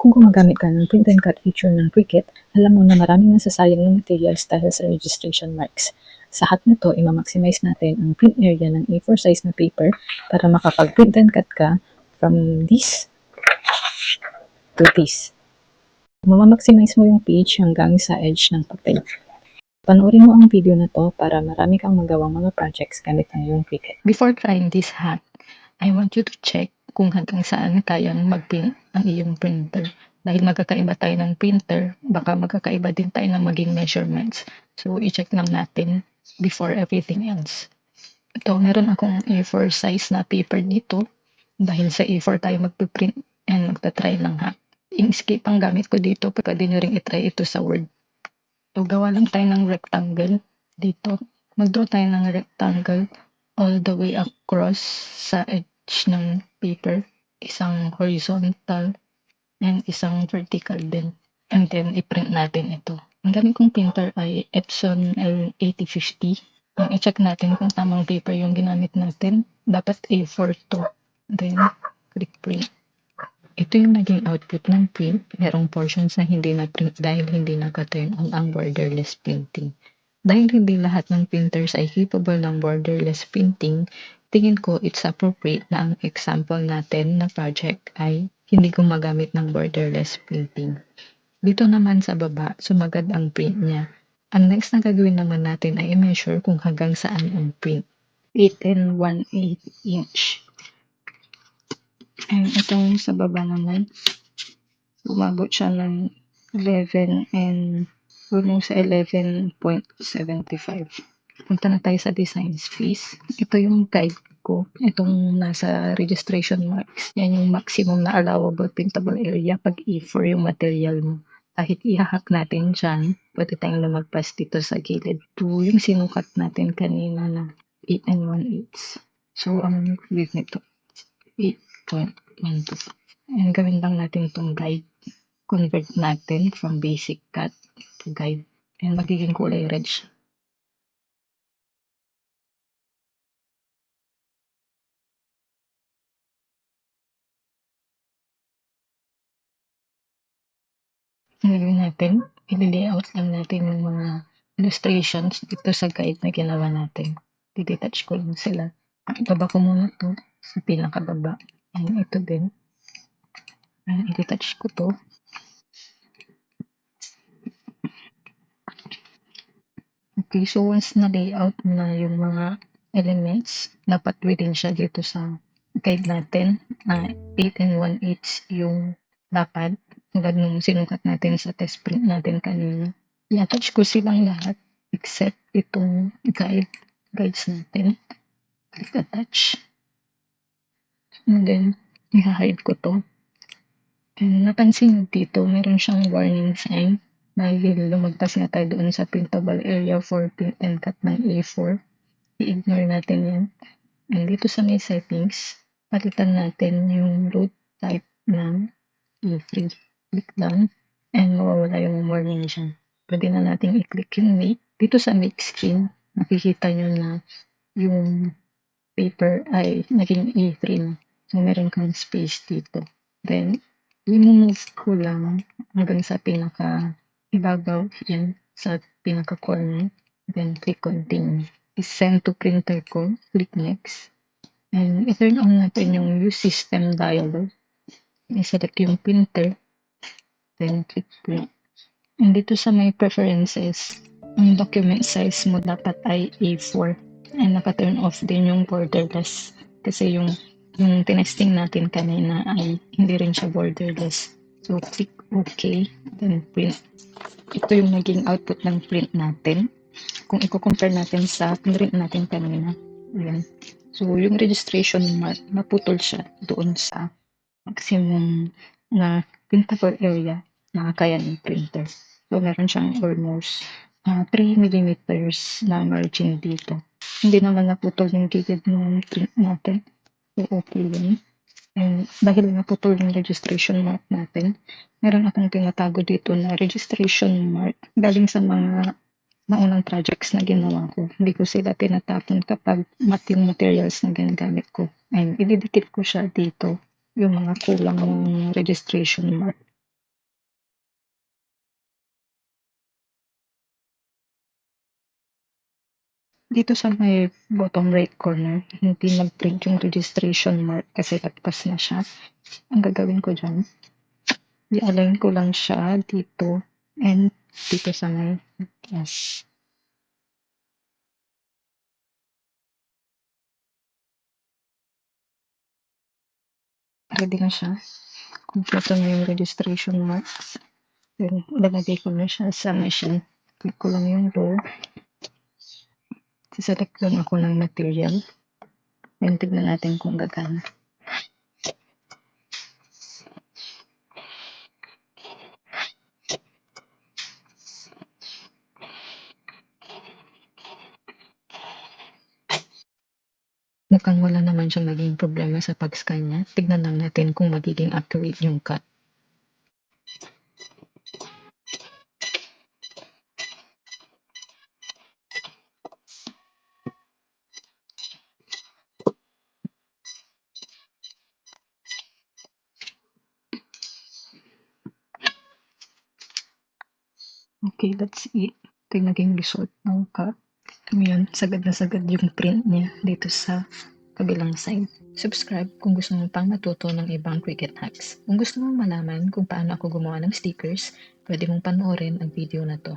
Kung gumagamit ka ng print and cut feature ng Cricut, alam mo na maraming nasasayang ng materials dahil sa registration marks. Sa hack na to, i-maximize natin ang print area ng A4 size na paper para makapag-print and cut ka from this to this. Mamamaximize mo yung page hanggang sa edge ng papel. Panoorin mo ang video na to para marami kang magawang mga projects gamit ang iyong Cricut. Before trying this hack, I want you to check kung hanggang saan kayang mag-print ang iyong printer. Dahil magkakaiba tayo ng printer, baka magkakaiba din tayo ng maging measurements. So, i-check lang natin before everything else. Ito, meron akong A4 size na paper dito. Dahil sa A4 tayo magpiprint and magta-try ng hack. Inkscape ang gamit ko dito, pwede nyo rin itry ito sa Word. So, gawa lang tayo ng rectangle dito. Mag-draw tayo ng rectangle all the way across sa edge ng paper. Isang horizontal and isang vertical din. And then, i-print natin ito. Ang gamit kong printer ay Epson L8050. Ang i-check natin kung tamang paper yung ginamit natin. Dapat A4 to. Then, click print. Ito yung naging output ng print. Merong portions na hindi na-print dahil hindi naka-turn on ang borderless printing. Dahil hindi lahat ng printers ay capable ng borderless printing, tingin ko it's appropriate na ang example natin na project ay hindi gumagamit ng borderless printing. Dito naman sa baba, sumagad ang print niya. Ang next na gagawin naman natin ay i-measure kung hanggang saan ang print. 8 and 1/8 inch. And itong sa baba naman, umabot siya ng 11 and almost 11.75. Punta na tayo sa design space. Ito yung guide ko. Itong nasa registration marks. Yan yung maximum na allowable printable area pag A4 yung material mo. Kahit i-hack natin dyan, pwede tayong lumagpas dito sa gilid. Ito yung sinukat natin kanina na 8 and 1/8. So, ang width nito, 8.12. And gawin lang natin itong guide. Convert natin from basic cut to guide. And magiging kulay red siya. Ang gagawin natin, i-layout lang natin yung mga illustrations dito sa guide na ginawa natin. I-detach ko lang sila. Ibaba ko muna to sa pinakababa. And ito din. I-detach ko to. Okay, so once na-layout na yung mga elements, dapat within siya dito sa guide natin. 8 and 1/8 yung lapad. Tulad nung sinukat natin sa test print natin kanina. I-attach ko silang lahat except itong guides natin. Click attach. And then, i-hide ko to. And napansin nyo dito, meron siyang warning sign dahil lumagpas na tayo doon sa printable area for print and cut ng A4. I-ignore natin yan. And dito sa may settings, palitan natin yung load type ng A3. Click done. And mawawala yung warning dyan. Pwede na natin i-click yung make. Dito sa make screen, nakikita nyo na yung paper ay naging A3 na. So, meron kang space dito. Then, i-move ko lang hanggang sa pinaka-ibabaw yan sa pinaka-corner. Then, click continue. I-send to printer ko. Click next. And i-turn on natin yung use system dialog. I-select yung printer. Then, click print. And dito sa may preferences, ang document size mo dapat ay A4. And naka-turn off din yung borderless. Kasi yung tinesting natin kanina ay hindi rin siya borderless. So, click OK, then print. Ito yung naging output ng print natin. Kung i-compare natin sa print natin kanina. Ayan. So, yung registration mark, naputol siya doon sa maximum na printable area na kaya ng printer. So, meron siyang almost 3 millimeters na margin dito. Hindi naman naputol yung gilid ng print natin. So, okay yun. And dahil naputol yung registration mark natin, meron akong tinatago dito na registration mark galing sa mga naunang projects na ginawa ko. Hindi ko sila tinatapon kapag yung materials na ginagamit ko. And ididikit ko siya dito, yung mga kulang ng registration mark. Dito sa may bottom right corner, hindi nag-print yung registration mark kasi lagpas na siya. Ang gagawin ko dyan, i-align ko lang siya dito and dito sa may yes. Ready na siya. Kompleto na yung registration marks. Then, lalagay ko na siya sa machine. Click ko lang yung door. Siselect lang ako ng material. And tignan natin kung gagana. Mukhang wala naman siyang naging problema sa pag-scan niya. Tignan lang natin kung magiging accurate yung cut. Okay, that's it. Ito yung naging result ng cut. Ngayon, sagad na sagad yung print niya dito sa kabilang side. Subscribe kung gusto mo pang matuto ng ibang Cricut hacks. Kung gusto mong malaman kung paano ako gumawa ng stickers, pwede mong panoorin ang video na to.